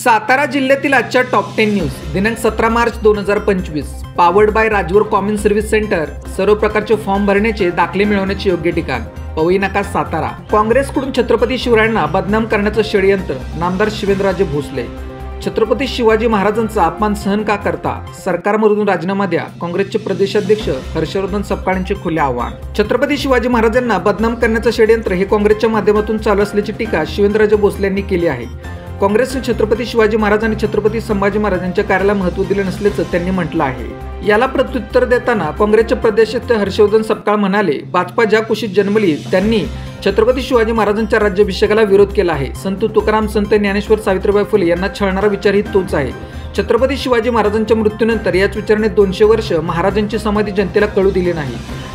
सातारा जिल्ह्यातील आजच्या top 10 news दिनांक 17 मार्च 2025 पावर्ड बाय राजवर कॉमन सर्व्हिस सेंटर। सर्व प्रकारचे फॉर्म भरण्याचे दाखले मिळवण्याची योग्य ठिकाण पवई नाका सातारा। काँग्रेसकडून छत्रपती शिवरायांना बदनाम करण्याचं षडयंत्र नामदार शिवेंद्रराजे भोसले। छत्रपती शिवाजी महाराजांचा अपमान सहन का करता, सरकारमधून राजीनामा द्या, काँग्रेसचे प्रदेशाध्यक्ष हर्षवर्धन सपकाळांचे खुले आव्हान। छत्रपती शिवाजी महाराजांना बदनाम करण्याचं षडयंत्र हे काँग्रेसच्या माध्यमातून चालू असल्याची टीका शिवेंद्रराजे भोसले यांनी केली आहे। काँग्रेसने छत्रपती शिवाजी महाराज आणि छत्रपती संभाजी महाराजांच्या कार्याला महत्त्व दिले नसल्याचं त्यांनी म्हटलं आहे। याला प्रत्युत्तर देताना काँग्रेसचे प्रदेशाध्यक्ष हर्षवर्धन सपकाळ म्हणाले, भाजपा ज्या कुशीत जन्मली त्यांनी छत्रपती शिवाजी महाराजांच्या राज्याभिषेकाला विरोध केला आहे। संत तुकाराम, संत ज्ञानेश्वर, सावित्रीबाई फुले यांना छळणारा विचारही तोच आहे। छत्रपती शिवाजी महाराजांच्या मृत्यूनंतर याच विचाराने 200 वर्ष महाराजांची समाधी जनतेला कळू दिली नाही।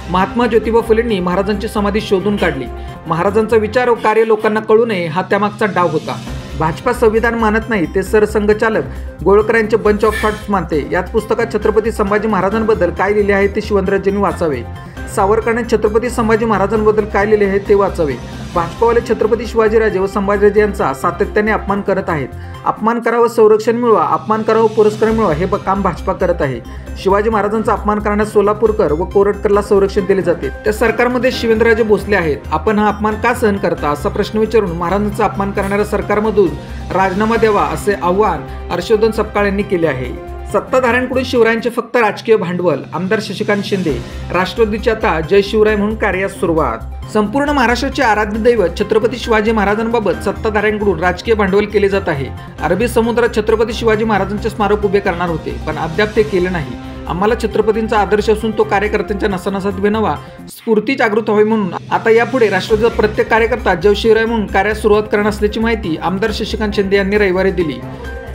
महात्मा ज्योतिबा फुलेंनी महाराजांची समाधी शोधून काढली। महाराजांचा विचार व कार्य लोकांना कळू नये हा त्यामागचा डाव होता। भाजपा संविधान मानत नाही, ते सरसंघचालक गोळकरांचे बंच ऑफ थॉट्स मानते। याच पुस्तकात छत्रपती संभाजी महाराजांबद्दल काय लिहिले आहे ते शिवेंद्रराजेंनी वाचावे। सावरकरांनी छत्रपती संभाजी महाराजांबद्दल काय लिहिले आहे ते वाचावे। भाजपावाले छत्रपती शिवाजीराजे व संभाजीराजे यांचा सातत्याने अपमान करत आहेत। अपमान करावं, संरक्षण मिळवा, अपमान करावं, पुरस्कार मिळवा हे काम भाजपा करत आहे। शिवाजी महाराजांचा अपमान करण्यास सोलापूरकर व कोरटकरला संरक्षण दिले जाते। त्या सरकारमध्ये शिवेंद्रराजे भोसले आहेत। आपण हा अपमान का सहन करता असा प्रश्न विचारून महाराजांचा अपमान करणाऱ्या सरकारमधून राजीनामा द्यावा असे आवाहन हर्षवर्धन सपकाळ यांनी केले आहे। सत्ताधाऱ्यांकडून शिवरायांचे फक्त राजकीय भांडवल। आमदार शशिकांत शिंदे। राष्ट्रवादीची आता जय शिवराय म्हणून कार्यास सुरुवात। संपूर्ण महाराष्ट्राचे आराध्य दैवत छत्रपती शिवाजी महाराजांबाबत सत्ताधाऱ्यांकडून राजकीय भांडवल केले जात आहे। अरबी समुद्रात छत्रपती शिवाजी महाराजांचे स्मारक उभे करणार होते, पण अद्याप ते केले नाही। आम्हाला छत्रपतींचा आदर्श असून तो कार्यकर्त्यांच्या नसानसात विनवा स्फूर्ती जागृत व्हावी म्हणून आता यापुढे राष्ट्रवादीचा प्रत्येक कार्यकर्ता जय शिवराय म्हणून कार्यास सुरुवात करणार असल्याची माहिती आमदार शशिकांत शिंदे यांनी रविवारी दिली।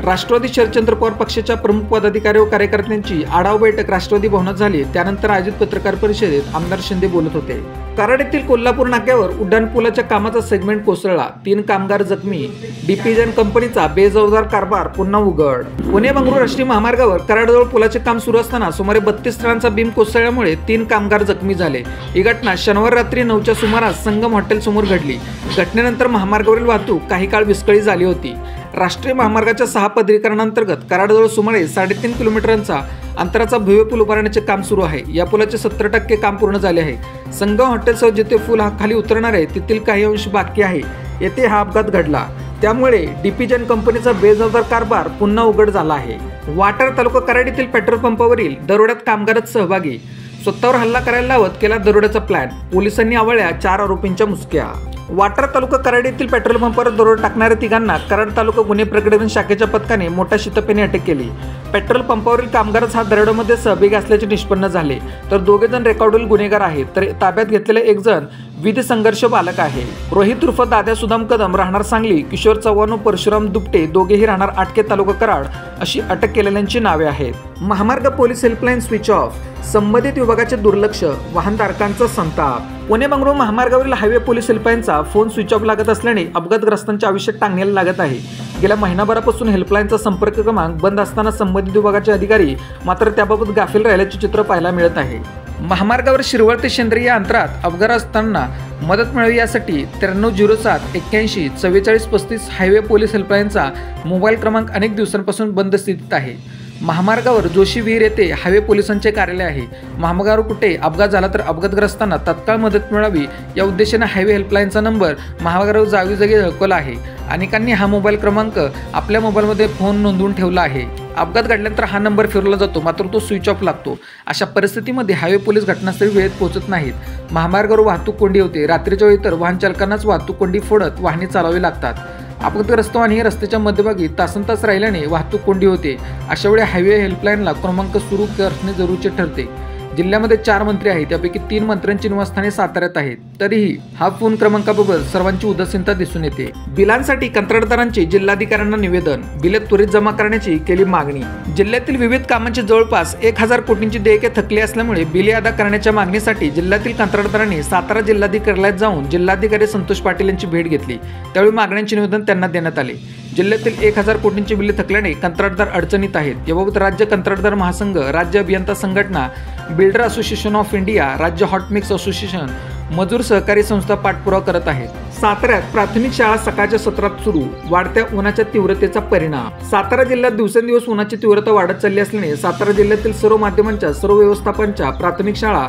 राष्ट्रवादी शरदचंद्र पवार पक्षाच्या प्रमुख पदाधिकारी व कार्यकर्त्यांची आढावा बैठक राष्ट्रवादी भवनात झाली। त्यानंतर आयोजित पत्रकार परिषदेत आमदार शिंदे बोलत होते। कराड येथील कोल्हापूर नाक्यावर उड्डाणपुलाच्या कामाचा सेगमेंट कोसळला, 3 कामगार जखमी। डीपीजन कंपनीचा बेजबाबदार कारभार पुन्हा उघड। पुणे बंगळुरू राष्ट्रीय महामार्गावर कराडजवळ पुलाचे काम सुरू असताना सुमारे 32 टनांचा बीम कोसळल्यामुळे 3 कामगार जखमी झाले। ही घटना शनिवार रात्री 9च्या सुमारास संगम हॉटेल समोर घडली। घटनेनंतर महामार्गावरील वाहतूक काही काळ विस्कळीत झाली होती। राष्ट्रीय महामार्गाच्या 6 पदरीकरणांतर्गत कराडजवळ सुमारे 3.5 किलोमीटरांचा अंतराचा भव्य पूल उभारण्याचे काम सुरू आहे। या पुलाचे 70% काम पूर्ण झाले आहे। संगम हॉटेलसह जिथे पूल खाली उतरणार आहे तेथील काही अंश बाकी आहे, येथे हा अपघात घडला। त्यामुळे डीपीजन कंपनीचा बेजबाबदार कारभार पुन्हा उघड झाला आहे। वाटार तालुका कराड येथील पेट्रोल पंपावरील दरोड्यात कामगारच सहभागी। स्वतःवर हल्ला करायला लावत केला दरोड्याचा प्लॅन। पोलिसांनी आवळल्या 4 आरोपींच्या मुसक्या। वाटार तालुका कराड येथील पेट्रोल पंपावर दरोडा टाकणाऱ्या तिघांना कराड तालुका गुन्हे प्रकरण शाखेच्या पथकाने मोठ्या शितपेने अटक केली। पेट्रोल पंपावरील कामगारच हा दरोड्यामध्ये सहभागी असल्याचे निष्पन्न झाले, तर 2 जण रेकॉर्डवरील गुन्हेगार आहेत, तर ताब्यात घेतलेले 1 जण विधी संघर्ष बालक आहे। रोहित उर्फ दाद्या सुदाम कदम राहणार सांगली, किशोर चव्हाण व परशुराम दुपटे दोघेही राहणार आटके तालुका कराड अशी अटक केलेल्यांची नावे आहेत। महामार्ग पोलीस हेल्पलाईन स्विच ऑफ, संबंधित विभागाचे दुर्लक्ष, वाहनधारकांचा संताप। पुणे बंगळुरू महामार्गावरील हायवे पोलीस हेल्पलाईनचा फोन स्विच ऑफ लागत असल्याने अपघातग्रस्तांचे आयुष्य टांगण्याला लागत आहे। गेल्या महिनाभरापासून हेल्पलाईनचा संपर्क क्रमांक बंद असताना संबंधित विभागाचे अधिकारी मात्र त्याबाबत गाफील राहिल्याचे चित्र पाहायला मिळत आहे। महामार्गावर शिरवळ ते शेंद्रे या अंतरात अपघातग्रस्तांना मदत मिळावी यासाठी 9307814435 हायवे पोलीस हेल्पलाईनचा मोबाईल क्रमांक अनेक दिवसांपासून बंद स्थितीत आहे। महामार्गावर जोशी विहीर येथे हायवे पोलिसांचे कार्यालय आहे। महामार्गावर कुठे अपघात झाला तर अपघातग्रस्तांना तात्काळ मदत मिळावी या उद्देशाने हायवे हेल्पलाईनचा नंबर महामार्गावर जागोजागी दाखवला आहे। अनेकांनी हा मोबाईल क्रमांक आपल्या मोबाईलमध्ये फोन नोंदवून ठेवला आहे। अपघात घडल्यानंतर हा नंबर फिरवला जातो, मात्र तो स्विच ऑफ लागतो। अशा परिस्थितीमध्ये हायवे पोलीस घटनास्थळी वेळेत पोहोचत नाहीत। महामार्गावर वाहतूक कोंडी होते। रात्रीच्या वेळी तर वाहन चालकांनाच वाहतूक कोंडी फोडत वाहने चालवावी लागतात। अपघातग्रस्त वाहने रस्त्याच्या मध्यभागी तासनतास राहिल्याने वाहतूक कोंडी होते। अशा वेळी हायवे हेल्पलाईनला क्रमांक सुरू करणे जरुरीचे ठरते। जिल्ह्यामध्ये 4 मंत्री आहेत, त्यापैकी 3 मंत्र्यांची निवासस्थाने साताऱ्यात आहेत, तरीही हा फोन क्रमांकाबाबत सर्वांची उदासीनता दिसून येते। बिलांसाठी कंत्राटदारांचे जिल्हाधिकाऱ्यांना निवेदन, बिले त्वरित जमा करण्याची केली मागणी। जिल्ह्यातील विविध कामांची जवळपास 1000 कोटींची देयके थकली असल्यामुळे बिले अदा करण्याच्या मागणीसाठी जिल्ह्यातील कंत्राटदारांनी सातारा जिल्हाधिकाऱ्यालयात जाऊन जिल्हाधिकारी संतोष पाटील यांची भेट घेतली। त्यावेळी मागण्यांचे निवेदन त्यांना देण्यात आले। जिल्ह्यातील 1000 कोटींची बिले थकल्याने कंत्राटदार अडचणीत आहेत। याबाबत राज्य कंत्राटदार महासंघ, राज्य अभियंता संघटना, बिल्डर असोसिएशन ऑफ इंडिया, राज्य हॉट मिक्स असोसिएशन मजूर सहकारी संस्था पाठपुरावा करत आहेत. साताऱ्यात प्राथमिक शाळा सकाळच्या सत्रात सुरू, वाढत्या उन्हाच्या तीव्रतेचा परिणाम. सातारा जिल्ह्यात दिवसेंदिवस उन्हाची तीव्रता वाढत चालली असल्याने सातारा जिल्ह्यातील सर्व माध्यमांच्या सर्व व्यवस्थापनाच्या प्राथमिक शाळा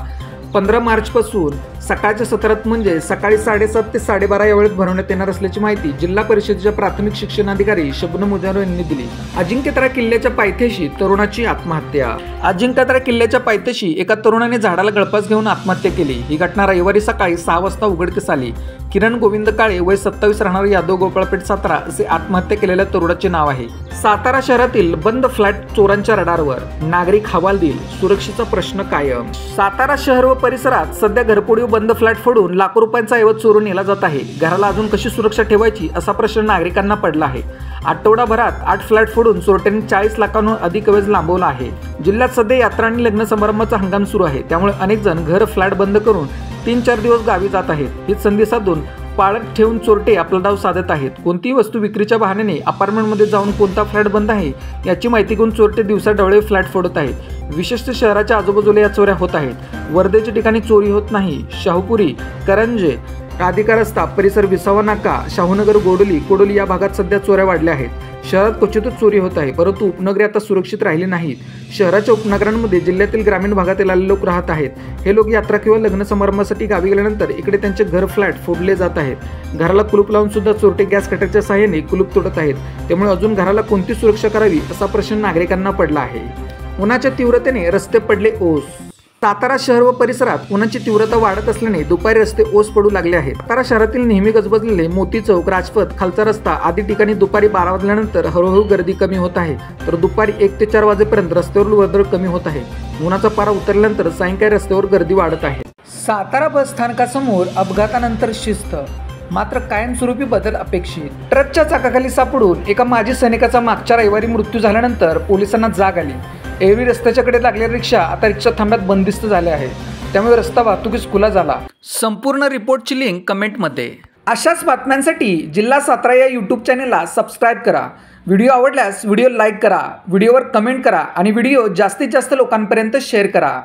15 मार्चपासून सकाळच्या सत्रात म्हणजे सकाळी 7:30 ते 12:30 या वेळेत भरवण्यात येणार असल्याची माहिती जिल्हा परिषदेच्या प्राथमिक शिक्षणाधिकारी शबनम मुजावर यांनी दिली. अजिंक्यतारा किल्ल्याच्या पायथ्याशी तरुणाची आत्महत्या. अजिंक्यतारा किल्ल्याच्या पायथ्याशी एका तरुणाने झाडाला गळफास घेऊन आत्महत्या केली. ही घटना रविवारी सकाळी 6 वाजता उघडकीस आली. किरण गोविंद काळे वय 27 राहणार यादव गोपाळपेठ सातारा असे आत्महत्या केलेल्या तरुणाचे नाव आहे. सातारा शहरातील बंद फ्लॅट चोरांच्या रडारवर, नागरिक हवालदिल, सुरक्षेचा प्रश्न कायम. सातारा शहर व परिसरात सध्या घरफोडी बंद फ्लॅट फोडून लाखो रुपयांचा ऐवज चोरून नेला जात आहे. घराला अजून कशी सुरक्षा ठेवायची असा प्रश्न नागरिकांना पडला आहे. आठवडाभरात 8 फ्लॅट फोडून चोरट्यांनी 40 लाखांहून अधिक ऐवज लांबवला आहे. जिल्ह्यात सध्या यात्रा आणि लग्न समारंभाचा हंगाम सुरू आहे. त्यामुळे अनेक जण घर फ्लॅट बंद करून 3-4 दिवस गावी जात आहेत. ही संधी साधून पाळत ठेवून चोरटे आपला डाव साधत आहेत. कोणतीही वस्तू विक्रीच्या बहाण्याने अपार्टमेंटमध्ये जाऊन कोणता फ्लॅट बंद आहे याची माहिती घेऊन चोरटे दिवसा डवळे फ्लॅट फोडत आहेत. विशेषतः शहराच्या आजूबाजूला या चोऱ्या होत आहेत. वर्धेच्या ठिकाणी चोरी होत नाही. शाहूपुरी, करंजे, राधिका रस्ता परिसर, विसावा नाका, शाहूनगर, कोडोली या भागात सध्या चोऱ्या वाढल्या आहेत. शहरात क्वचितच चोरी होत आहे, परंतु उपनगरे आता सुरक्षित राहिली नाहीत. शहराच्या उपनगरांमध्ये जिल्ह्यातील ग्रामीण भागातील आलेले लोक राहत आहेत. हे लोक यात्रा किंवा लग्न समारंभासाठी गावी गेल्यानंतर इकडे त्यांचे घर फ्लॅट फोडले जात आहेत. घराला कुलूप लावून सुद्धा चोरटे गॅस कटरच्या सहाय्याने कुलूप तोडत आहेत. त्यामुळे अजून घराला कोणती सुरक्षा करावी असा प्रश्न नागरिकांना पडला आहे. उन्हाच्या तीव्रतेने रस्ते पडले ओस. सातारा शहर व परिसरात उन्हाची तीव्रता वाढत असल्याने दुपारी रस्ते ओस पडू लागले आहेत. सातारा शहरातील नेहमी गजबजलेले मोती चौक, राजपथ, खालचा रस्ता आदी ठिकाणी दुपारी 12 वाजल्यानंतर हळूहळू गर्दी कमी होत आहे, तर दुपारी 1 ते 4 वाजेपर्यंत रस्त्यावरील वर्दळ कमी होत आहे. उन्हाचा पारा उतरल्यानंतर सायंकाळी रस्त्यावर गर्दी वाढत आहे. सातारा बस स्थानकासमोर अपघातानंतर शिस्त, मात्र कायमस्वरूपी बदल अपेक्षित. ट्रकच्या चाकाखाली सापडून एका माजी सैनिकाचा मागच्या रविवारी मृत्यू झाल्यानंतर पोलिसांना जाग आली. एरवी रस्त्याच्याकडे लागलेल्या रिक्षा आता रिक्षा थांब्यात बंदिस्त झाल्या आहेत. त्यामुळे रस्ता वाहतुकीस खुला झाला. संपूर्ण रिपोर्टची लिंक कमेंटमध्ये. अशाच बातम्यांसाठी जिल्हा सातारा या यूट्यूब चॅनेलला सबस्क्राईब करा. व्हिडिओ आवडल्यास व्हिडिओ लाईक करा, व्हिडिओवर कमेंट करा आणि व्हिडिओ जास्तीत जास्त लोकांपर्यंत शेअर करा.